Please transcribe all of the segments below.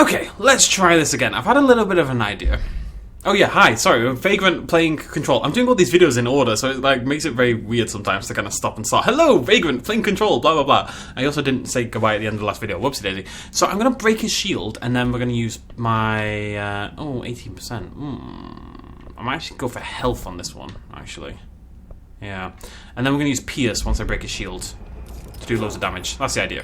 Okay, let's try this again. I've had a little bit of an idea. Oh yeah, hi, sorry, Vagrant playing Control. I'm doing all these videos in order, so it like makes it very weird sometimes to kind of stop and start. Hello, Vagrant playing Control, blah blah blah. I also didn't say goodbye at the end of the last video, whoopsie daisy. So I'm going to break his shield, and then we're going to use my, 18%. I might actually go for health on this one, actually. Yeah. And then we're going to use Pierce once I break his shield to do loads of damage. That's the idea.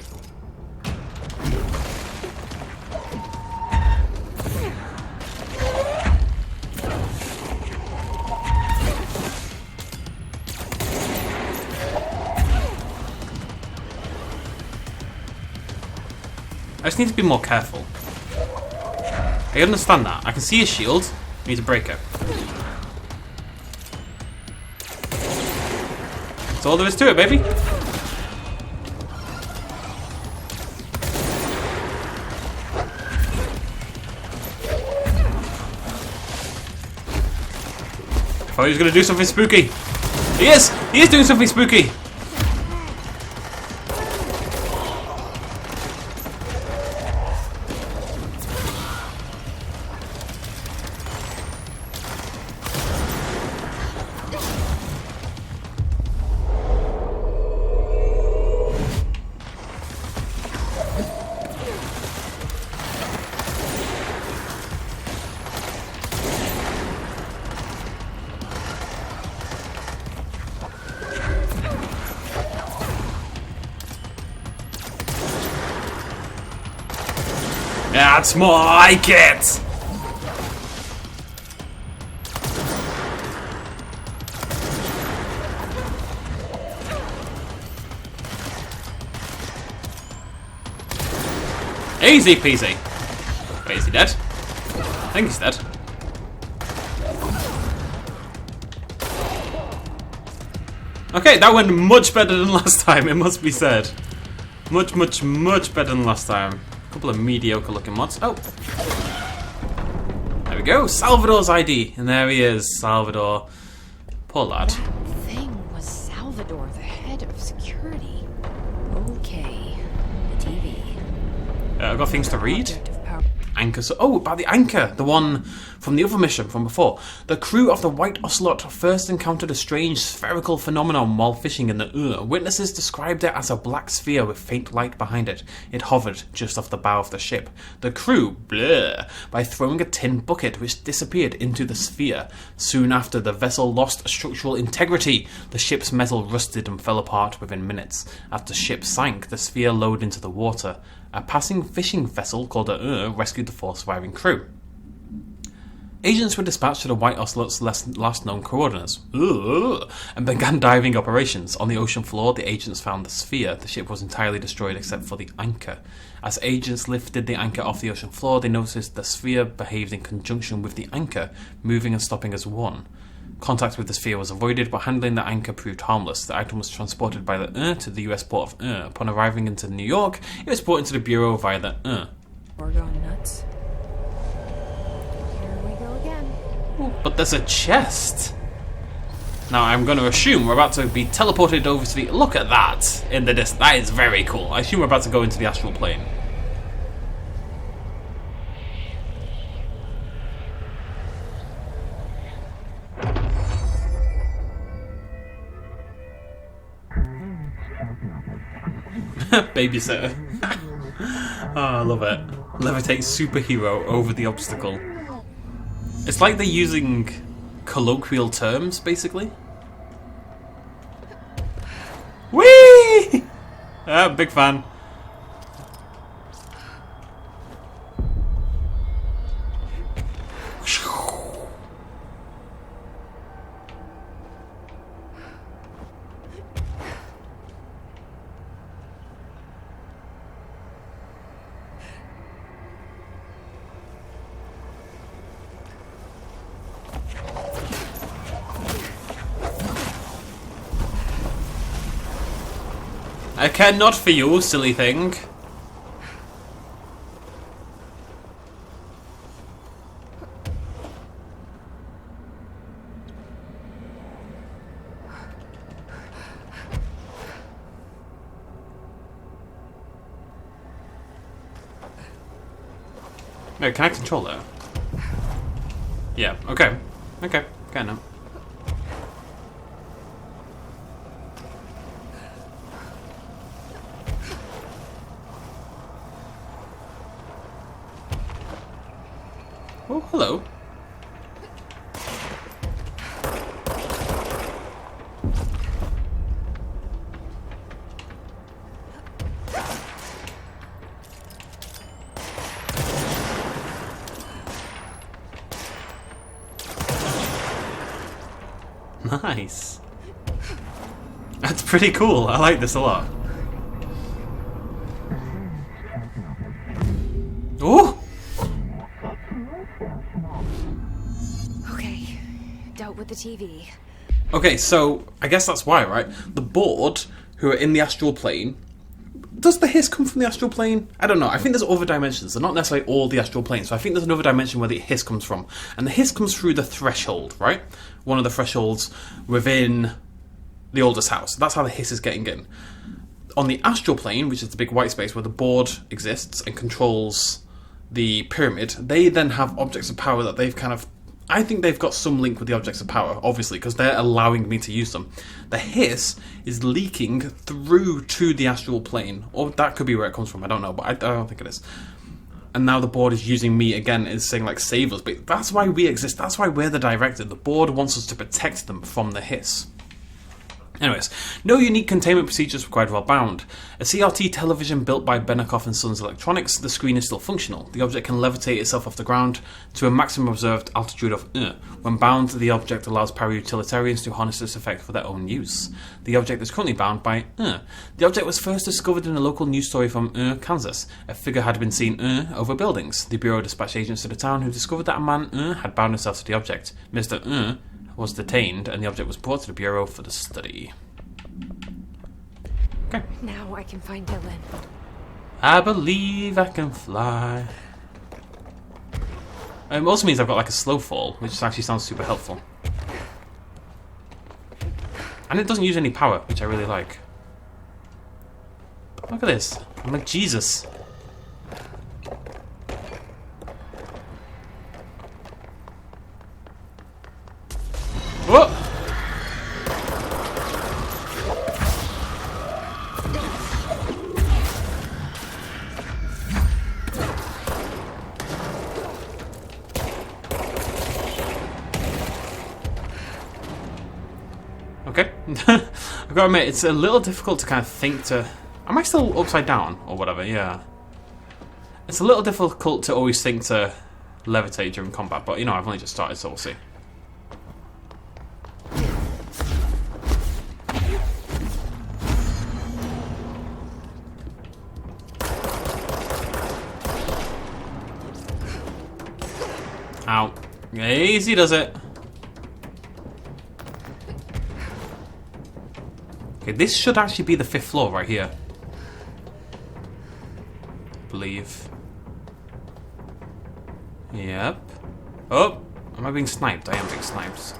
I just need to be more careful. I understand that. I can see his shield. I need to break it. That's all there is to it, baby. I thought he was going to do something spooky. He is! He is doing something spooky! That's more like it! Easy peasy. Wait, is he dead? I think he's dead. Okay, that went much better than last time, it must be said. Much better than last time. Couple of mediocre looking mods. Oh! There we go, Salvador's ID. And there he is, Salvador. Poor lad. That thing was Salvador, the head of security. Okay. The TV. I've got things to read. Anchor. So, oh, about the anchor, the one from the other mission from before. The crew of the White Ocelot first encountered a strange spherical phenomenon while fishing in the Witnesses described it as a black sphere with faint light behind it. It hovered just off the bow of the ship. The crew, by throwing a tin bucket which disappeared into the sphere. Soon after, the vessel lost structural integrity. The ship's metal rusted and fell apart within minutes. As the ship sank, the sphere lowered into the water. A passing fishing vessel called a rescued the 4 surviving crew. Agents were dispatched to the White Ocelot's last known coordinates and began diving operations. On the ocean floor, the agents found the sphere. The ship was entirely destroyed except for the anchor. As agents lifted the anchor off the ocean floor, they noticed the sphere behaved in conjunction with the anchor, moving and stopping as one. Contact with the sphere was avoided, but handling the anchor proved harmless. The item was transported by the to the US port of Upon arriving into New York, it was brought into the Bureau via the We're going nuts. Here we go again. Ooh, but there's a chest! Now I'm going to assume we're about to be teleported over to the... Look at that! In the disc. That is very cool. I assume we're about to go into the astral plane. Babysitter. Oh, I love it. Levitate superhero over the obstacle. It's like they're using colloquial terms, basically. Whee! Big fan. I care not for you, silly thing. Wait, can I control that? Yeah, okay. Okay, now. Oh, hello. Nice. That's pretty cool. I like this a lot. Oh! Okay, dealt with the TV. Okay, so I guess that's why, right? The board, who are in the astral plane. Does the hiss come from the astral plane? I don't know. I think there's other dimensions. They're not necessarily all the astral planes. So I think there's another dimension where the hiss comes from. And the hiss comes through the threshold, right? One of the thresholds within the oldest house. That's how the hiss is getting in. On the astral plane, which is the big white space where the board exists and controls the pyramid, they then have objects of power that they've kind of... I think they've got some link with the objects of power, obviously, because they're allowing me to use them. The hiss is leaking through to the astral plane. Or that could be where it comes from, I don't know, but I don't think it is. And now the board is using me again, is saying, like, save us. But that's why we exist, that's why we're the director. The board wants us to protect them from the hiss. Anyways, no unique containment procedures required while bound. A CRT television built by Benikoff and Sons Electronics, the screen is still functional. The object can levitate itself off the ground to a maximum observed altitude of When bound, the object allows para-utilitarians to harness this effect for their own use. The object is currently bound by The object was first discovered in a local news story from Kansas. A figure had been seen over buildings. The Bureau dispatched agents to the town who discovered that a man had bound himself to the object. Mr. Was detained, and the object was brought to the Bureau for the study. Okay. Now I can find Dylan. I believe I can fly. It also means I've got like a slow fall, which actually sounds super helpful. And it doesn't use any power, which I really like. Look at this. I'm like Jesus. Whoa! Okay. I've got to admit, it's a little difficult to kind of think to... Am I still upside down? Or whatever, yeah. It's a little difficult to always think to levitate during combat, but you know, I've only just started, so we'll see. Ow. Easy does it. Okay, this should actually be the 5th floor right here. I believe. Yep. Oh! Am I being sniped? I am being sniped.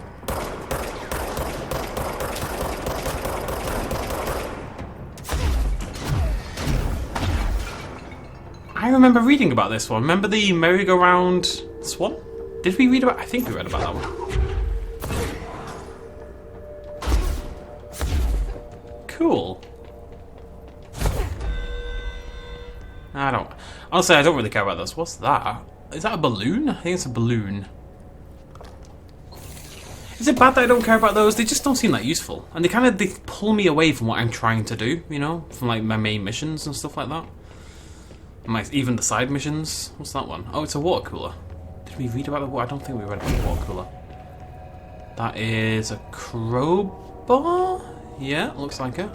I remember reading about this one. Remember the merry-go-round swan? Did we read about... I think we read about that one. Cool. I don't... Honestly, I don't really care about this. What's that? Is that a balloon? I think it's a balloon. Is it bad that I don't care about those? They just don't seem that useful. And they pull me away from what I'm trying to do, you know? From like my main missions and stuff like that. Even the side missions. What's that one? Oh, it's a water cooler. Did we read about the water? I don't think we read about the water cooler. That is a crowbar? Yeah, looks like it.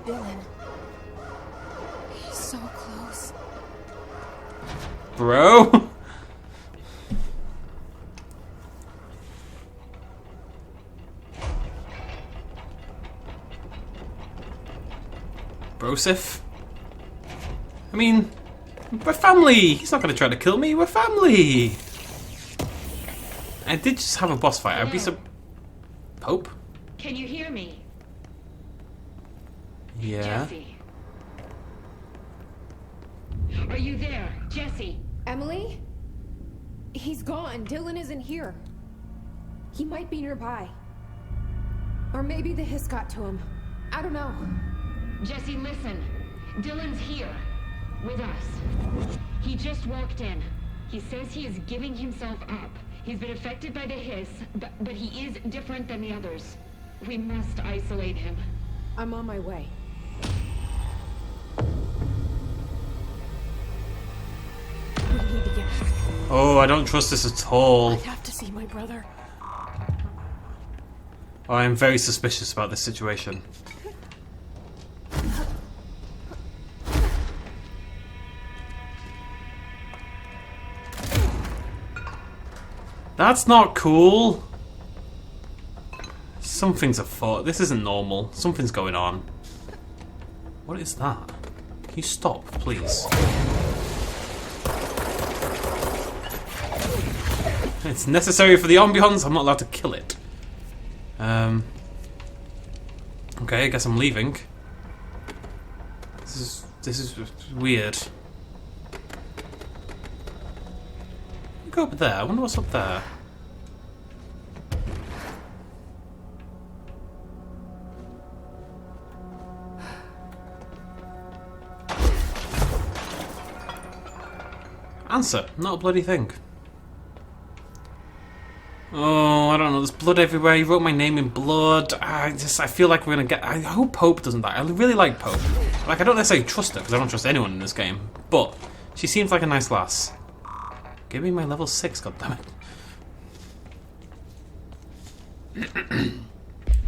Dylan. He's so close. Bro? Brosif? I mean, we're family! He's not going to try to kill me, we're family! I did just have a boss fight, I'd be so... Pope? Can you hear me? Yeah. Jesse. Are you there, Jesse? Emily? He's gone. Dylan isn't here. He might be nearby. Or maybe the hiss got to him. I don't know. Jesse, listen. Dylan's here. With us. He just walked in. He says he is giving himself up. He's been affected by the hiss, but he is different than the others. We must isolate him. I'm on my way. We need to get back. Oh, I don't trust this at all. I have to see my brother. I am very suspicious about this situation. That's not cool. Something's afoot. This isn't normal. Something's going on. What is that? Can you stop, please? It's necessary for the ambience. I'm not allowed to kill it. Okay, I guess I'm leaving. This is weird. Go up there. I wonder what's up there. Answer. Not a bloody thing. Oh, I don't know. There's blood everywhere. He wrote my name in blood. I feel like we're gonna get. I hope Pope doesn't die. I really like Pope. Like, I don't necessarily trust her because I don't trust anyone in this game. But she seems like a nice lass. Give me my level 6, goddammit.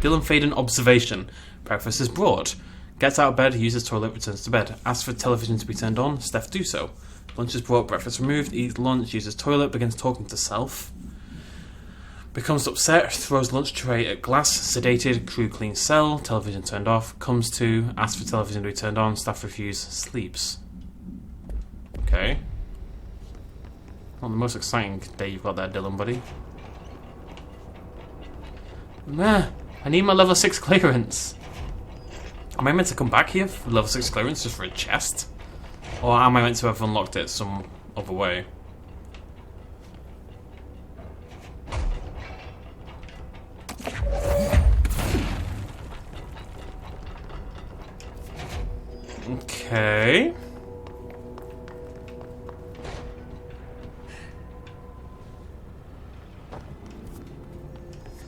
Dylan Faden observation. Breakfast is brought. Gets out of bed, uses toilet, returns to bed. Asks for television to be turned on. Steph do so. Lunch is brought, breakfast removed. Eats lunch, uses toilet, begins talking to self. Becomes upset, throws lunch tray at glass, sedated, crew cleans cell, television turned off, comes to, asks for television to be turned on, staff refuse, sleeps. Okay. Well, the most exciting day you've got there, Dylan, buddy. Meh, I need my level 6 clearance. Am I meant to come back here for level 6 clearance just for a chest? Or am I meant to have unlocked it some other way? Okay.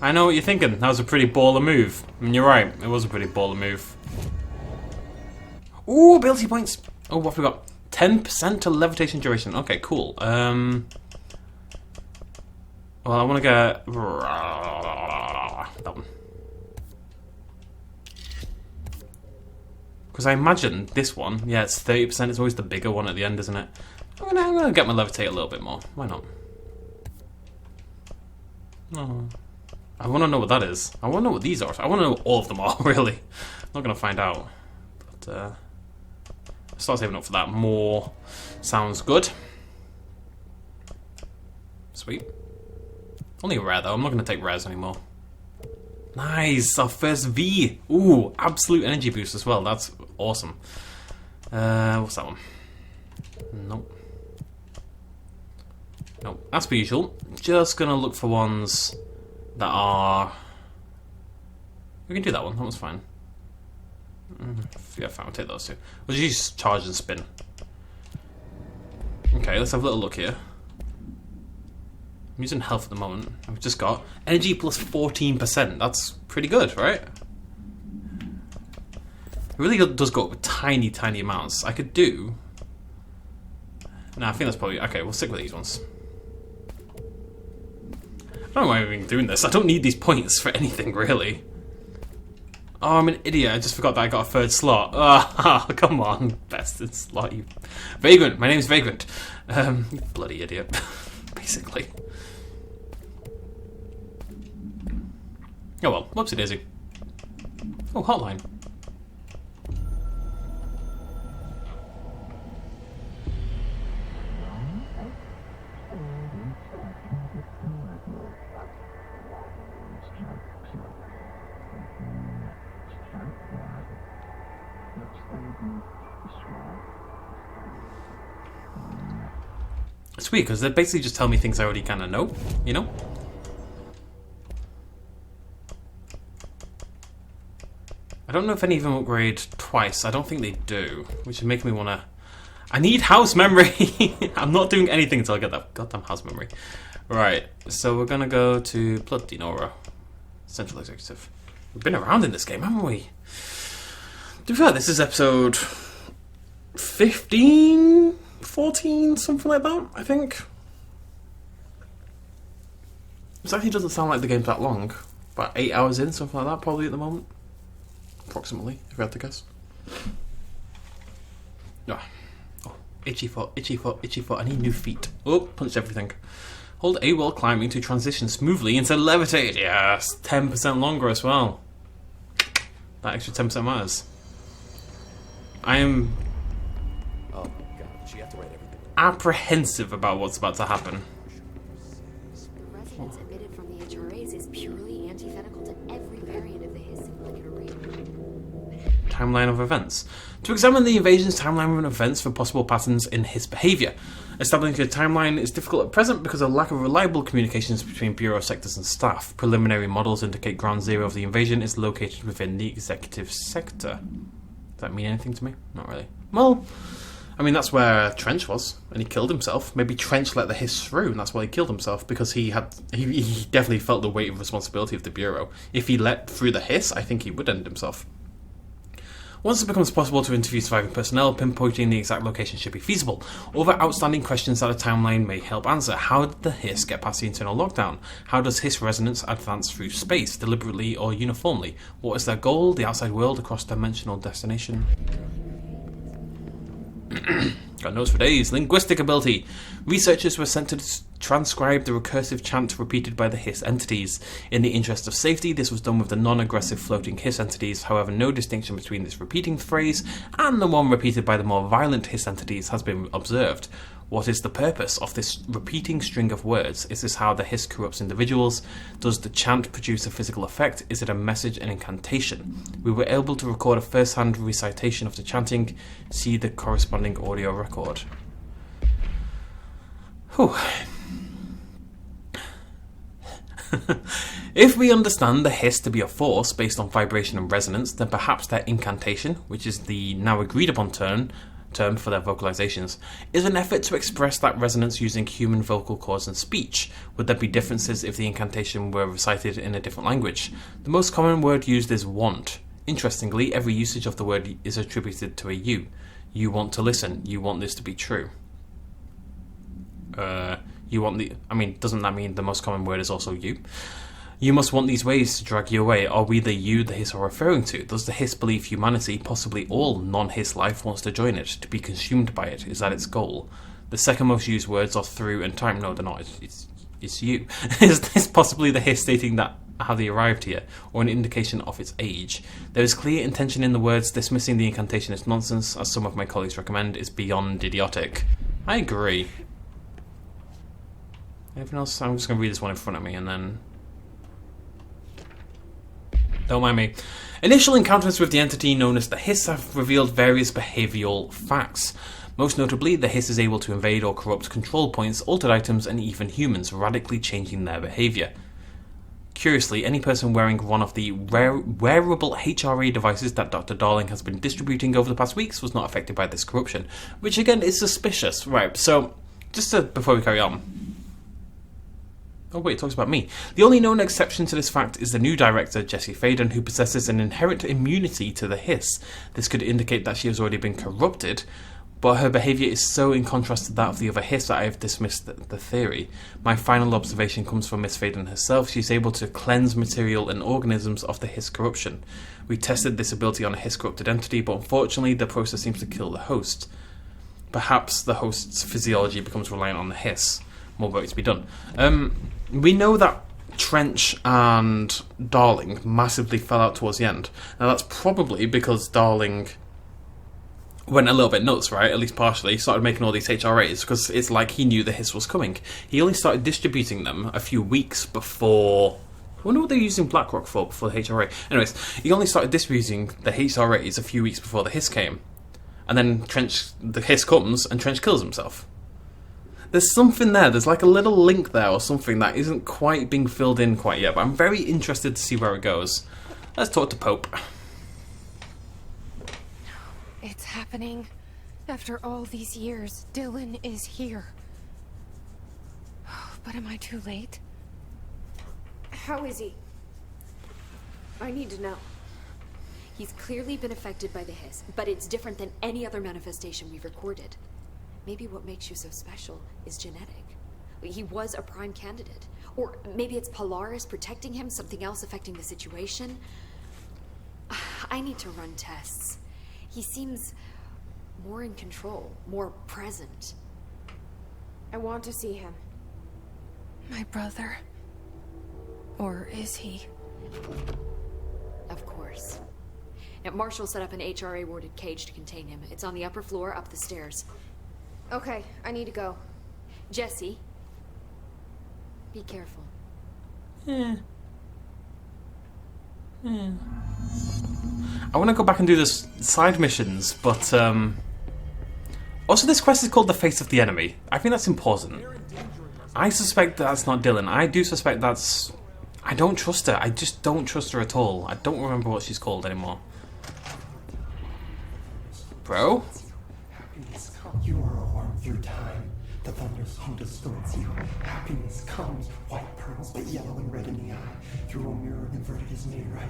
I know what you're thinking. That was a pretty baller move. I mean, you're right. It was a pretty baller move. Ooh, ability points. Oh, what have we got? 10% to levitation duration. Okay, cool. Well, I want to get that one. Because I imagine this one, yeah, it's 30%. It's always the bigger one at the end, isn't it? I'm gonna get my levitate a little bit more. Why not? Oh. I want to know what that is. I want to know what these are. I want to know what all of them are, really. I'm not going to find out. But, I'll start saving up for that. More sounds good. Sweet. Only a rare, though. I'm not going to take rares anymore. Nice! Our first V! Ooh, absolute energy boost as well. That's awesome. What's that one? Nope. Nope. As per usual, just going to look for ones that are... We can do that one. That one's fine. Yeah, fine. We'll take those two. We'll just use charge and spin. Okay, let's have a little look here. I'm using health at the moment. I've just got energy plus 14%. That's pretty good, right? It really does go up with tiny, tiny amounts. I could do... No, I think that's probably... Okay, we'll stick with these ones. I don't know why I'm even doing this. I don't need these points for anything, really. Oh, I'm an idiot. I just forgot that I got a third slot. Ah, oh, come on. Bastard slot, you... Vagrant. My name's Vagrant. You bloody idiot. Basically. Oh well. Whoopsie daisy. Oh, hotline. It's weird because they basically just tell me things I already kind of know, you know? I don't know if any of them upgrade twice. I don't think they do, which is making me want to... I need house memory! I'm not doing anything until I get that goddamn house memory. Right, so we're going to go to Bloody Nora. Central Executive. We've been around in this game, haven't we? To be fair, this is episode 15, 14, something like that, I think. This actually doesn't sound like the game's that long. About 8 hours in, something like that, probably at the moment. Approximately, if I had to guess. Oh, itchy foot, itchy foot, itchy foot. I need new feet. Oh, punched everything. Hold A while climbing to transition smoothly into levitate. Yes, 10% longer as well. That extra 10% matters. I am apprehensive about what's about to happen. The resonance emitted from the HRAs is purely antithetical to every variant of the Hiss singular array. Timeline of events. To examine the invasion's timeline of events for possible patterns in Hiss behaviour. Establishing a timeline is difficult at present because of lack of reliable communications between Bureau sectors and staff. Preliminary models indicate ground zero of the invasion is located within the executive sector. Does that mean anything to me? Not really. Well, I mean, that's where Trench was, and he killed himself. Maybe Trench let the Hiss through, and that's why he killed himself, because he definitely felt the weight of responsibility of the Bureau. If he let through the Hiss, I think he would end himself. Once it becomes possible to interview surviving personnel, pinpointing the exact location should be feasible. Other outstanding questions that a timeline may help answer. How did the Hiss get past the internal lockdown? How does Hiss resonance advance through space, deliberately or uniformly? What is their goal? The outside world across dimensional destination? Got notes for days. Linguistic ability. Researchers were sent to transcribe the recursive chant repeated by the Hiss entities. In the interest of safety, this was done with the non-aggressive floating Hiss entities. However, no distinction between this repeating phrase and the one repeated by the more violent Hiss entities has been observed. What is the purpose of this repeating string of words? Is this how the Hiss corrupts individuals? Does the chant produce a physical effect? Is it a message, an incantation? We were able to record a first-hand recitation of the chanting. See the corresponding audio record. Whew. If we understand the Hiss to be a force based on vibration and resonance, then perhaps their incantation, which is the now agreed upon term for their vocalizations, is an effort to express that resonance using human vocal cords and speech. Would there be differences if the incantation were recited in a different language? The most common word used is want. Interestingly, every usage of the word is attributed to a you. You want to listen. You want this to be true. Doesn't that mean the most common word is also you? You must want these ways to drag you away. Are we the you the Hiss are referring to? Does the Hiss believe humanity, possibly all non-Hiss life, wants to join it, to be consumed by it? Is that its goal? The second most used words are through and time. No, they're not. It's you. Is this possibly the Hiss stating that how they arrived here, or an indication of its age? There is clear intention in the words. Dismissing the incantation as nonsense, as some of my colleagues recommend, is beyond idiotic. I agree. Anything else? I'm just going to read this one in front of me and then... Don't mind me. Initial encounters with the entity known as the Hiss have revealed various behavioural facts. Most notably, the Hiss is able to invade or corrupt control points, altered items, and even humans, radically changing their behaviour. Curiously, any person wearing one of the wearable HRA devices that Dr. Darling has been distributing over the past weeks was not affected by this corruption, which again is suspicious. Right, so, before we carry on... Oh wait, it talks about me. The only known exception to this fact is the new director, Jesse Faden, who possesses an inherent immunity to the Hiss. This could indicate that she has already been corrupted, but her behaviour is so in contrast to that of the other Hiss that I have dismissed the theory. My final observation comes from Miss Faden herself. She's able to cleanse material and organisms of the Hiss corruption. We tested this ability on a Hiss corrupted entity, but unfortunately the process seems to kill the host. Perhaps the host's physiology becomes reliant on the Hiss. More work to be done. We know that Trench and Darling massively fell out towards the end. Now that's probably because Darling went a little bit nuts, right? At least partially. He started making all these HRAs because it's like he knew the Hiss was coming. He only started distributing them a few weeks before I wonder what they're using Blackrock for before the HRA. Anyways, he only started disusing the HRAs a few weeks before the Hiss came. And then the Hiss comes and Trench kills himself. There's something there. There's like a little link there or something that isn't quite being filled in quite yet. But I'm very interested to see where it goes. Let's talk to Pope. It's happening. After all these years, Dylan is here. But am I too late? How is he? I need to know. He's clearly been affected by the Hiss, but it's different than any other manifestation we've recorded. Maybe what makes you so special is genetic. He was a prime candidate. Or maybe it's Polaris protecting him, something else affecting the situation. I need to run tests. He seems more in control, more present. I want to see him. My brother? Or is he? Of course. Now, Marshall set up an HRA-warded cage to contain him. It's on the upper floor, up the stairs. Okay, I need to go. Jesse, be careful. I want to go back and do this side missions, but also this quest is called The Face of the Enemy. I think that's important. I suspect that's not Dylan. I do suspect that's... I don't trust her. I just don't trust her at all. I don't remember what she's called anymore. Bro? Happiness comes. You are a worm through time. The thunderstorm distorts you. Happiness comes. White pearls, but yellow and red in the eye. Through a mirror inverted is made right.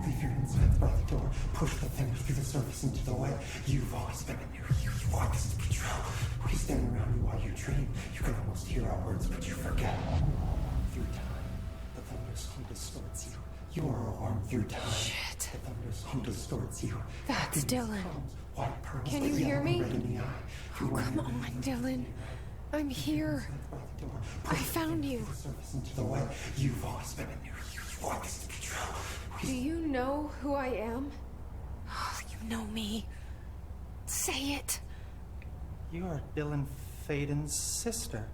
Leave your insides by the door. Push the fingers through the surface into the wet. You've always been a near you. You are this betrayal. We stand around you while you dream. You can almost hear our words, but you forget. Through time, the thunderstorm distorts you. You are a worm through time. Shit. The thunderstorm distorts you. That's Dylan. White pearls, Can but you hear yellow and me? red in the eye. Oh, come on, Dylan. I'm here. I found you. Into the way. You've always been a near you. You are this betrayal. Do you know who I am? Oh, you know me. Say it. You are Dylan Faden's sister.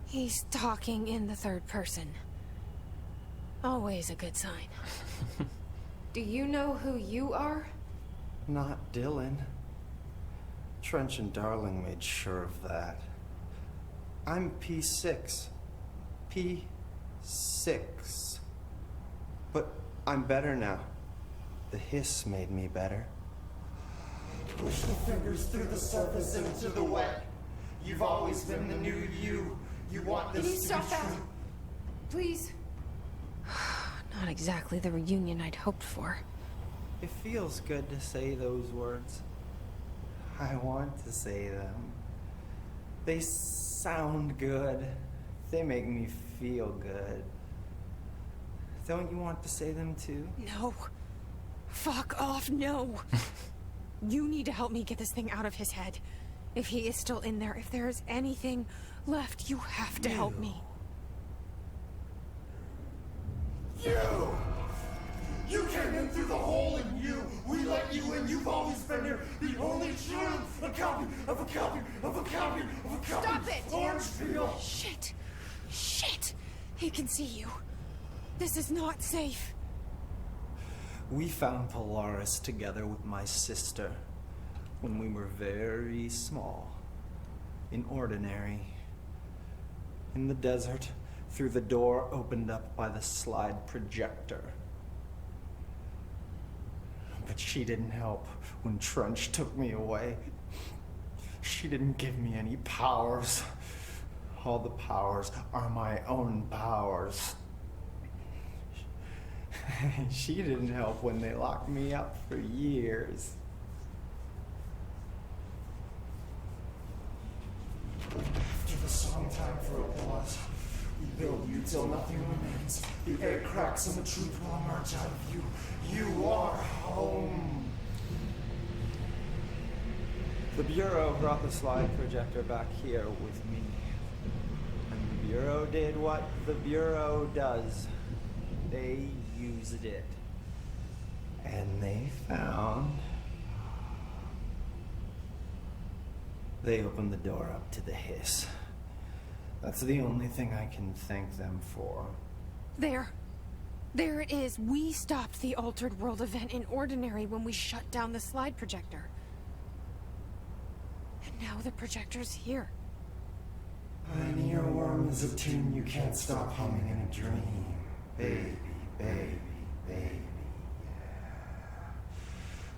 He's talking in the third person. Always a good sign. Do you know who you are? Not Dylan. Trench and Darling made sure of that. I'm P6. P6. But I'm better now. The Hiss made me better. Push the fingers through the surface into the wet. You've always been the new you. You want this Can you to stop be that? true. Please. Not exactly the reunion I'd hoped for. It feels good to say those words. I want to say them. They sound good. They make me feel good. Don't you want to say them too? No. Fuck off, no. You need to help me get this thing out of his head. If he is still in there, if there is anything left, you have to help me. You came in through the hole in you. We let you in. You've always been here. The only truth. A copy of a copy of a copy of a copy. Stop it! Orange peel. Shit. Shit. He can see you. This is not safe. We found Polaris together with my sister when we were very small, in Ordinary, in the desert, through the door opened up by the slide projector. But she didn't help when Trench took me away. She didn't give me any powers. All the powers are my own powers. She didn't help when they locked me up for years. After the song time for applause, we build you till nothing remains. The air cracks and the truth will emerge out of you. You are home. The Bureau brought the slide projector back here with me. And the Bureau did what the Bureau does. They used it. And they found... They opened the door up to the Hiss. That's the only thing I can thank them for. There. There it is. We stopped the altered world event in Ordinary when we shut down the slide projector. And now the projector's here. An earworm is a tune you can't stop humming in a dream. Baby, baby, baby, yeah.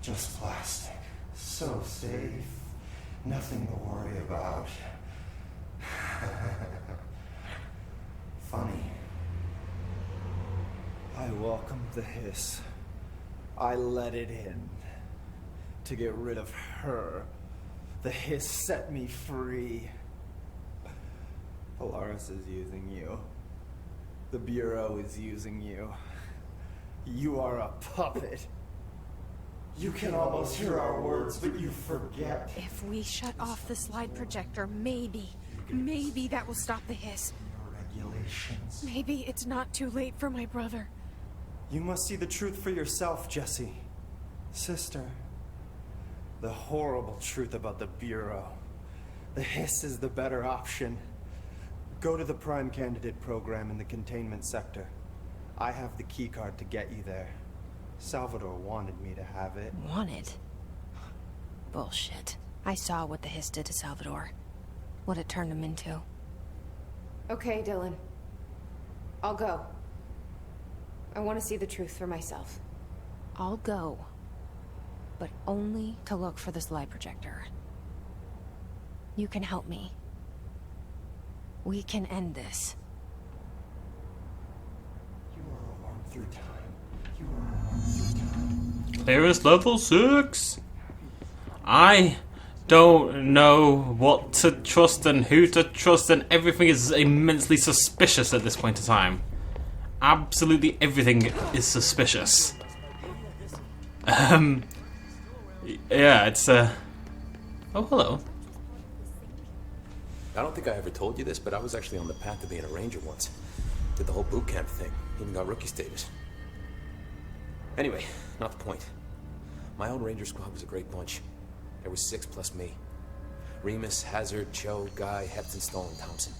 Just plastic. So safe. Nothing to worry about. Funny. I welcomed the hiss. I let it in. To get rid of her. The hiss set me free. Polaris is using you. The Bureau is using you. You are a puppet. You can almost hear our words, but you forget. If we shut off the slide projector, maybe that will stop the hiss. Your regulations. Maybe it's not too late for my brother. You must see the truth for yourself, Jesse. Sister. The horrible truth about the Bureau. The hiss is the better option. Go to the Prime Candidate program in the Containment sector. I have the keycard to get you there. Salvador wanted me to have it. Wanted? Bullshit. I saw what the hiss did to Salvador. What it turned him into. Okay, Dylan. I'll go. I want to see the truth for myself. I'll go. But only to look for the slide projector. You can help me. We can end this. You are a worm through time. You are a worm through time. Clearance level 6. I don't know what to trust and who to trust, and everything is immensely suspicious at this point in time. Absolutely everything is suspicious. Yeah, it's Oh, hello. I don't think I ever told you this, but I was actually on the path to being a ranger once. Did the whole boot camp thing. Even got rookie status. Anyway, not the point. My own ranger squad was a great bunch. There was 6 plus me. Remus, Hazard, Cho, Guy, Hepton, Stoll, and Thompson.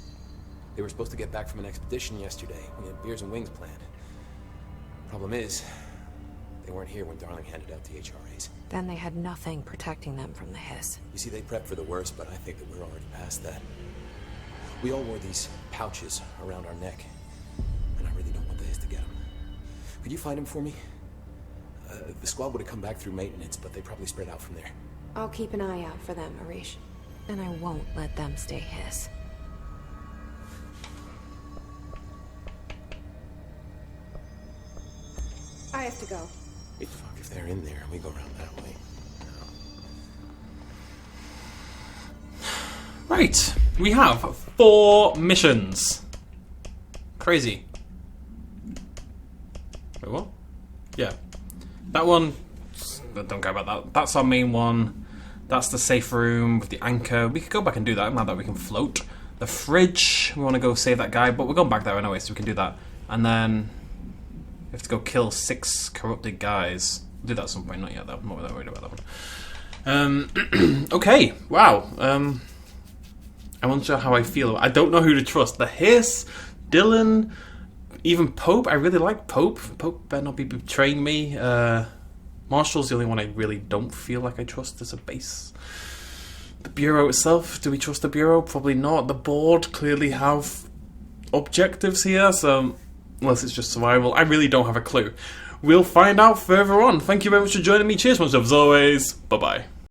They were supposed to get back from an expedition yesterday. We had beers and wings planned. Problem is, they weren't here when Darling handed out the HRAs. Then they had nothing protecting them from the hiss. You see, they prepped for the worst, but I think that we're already past that. We all wore these pouches around our neck, and I really don't want the hiss to get them. Could you find them for me? The squad would have come back through maintenance, but they probably spread out from there. I'll keep an eye out for them, Arish. And I won't let them stay hiss. I have to go. Hey, fuck, if they're in there, we go around that way. Right, we have 4 missions. Crazy. Wait, what? Yeah. That one, don't care about that. That's our main one. That's the safe room with the anchor. We could go back and do that. I'm glad that we can float. The fridge, we want to go save that guy, but we're going back there anyway, so we can do that. And then we have to go kill 6 corrupted guys. We'll do that at some point, not yet though. I'm not that worried about that one. Okay, wow. I'm unsure how I feel. I don't know who to trust. The Hiss, Dylan, even Pope. I really like Pope. Pope better not be betraying me. Marshall's the only one I really don't feel like I trust as a base. The Bureau itself, do we trust the Bureau? Probably not. The board clearly have objectives here, so unless it's just survival, I really don't have a clue. We'll find out further on. Thank you very much for joining me. Cheers, much love as always. Bye-bye.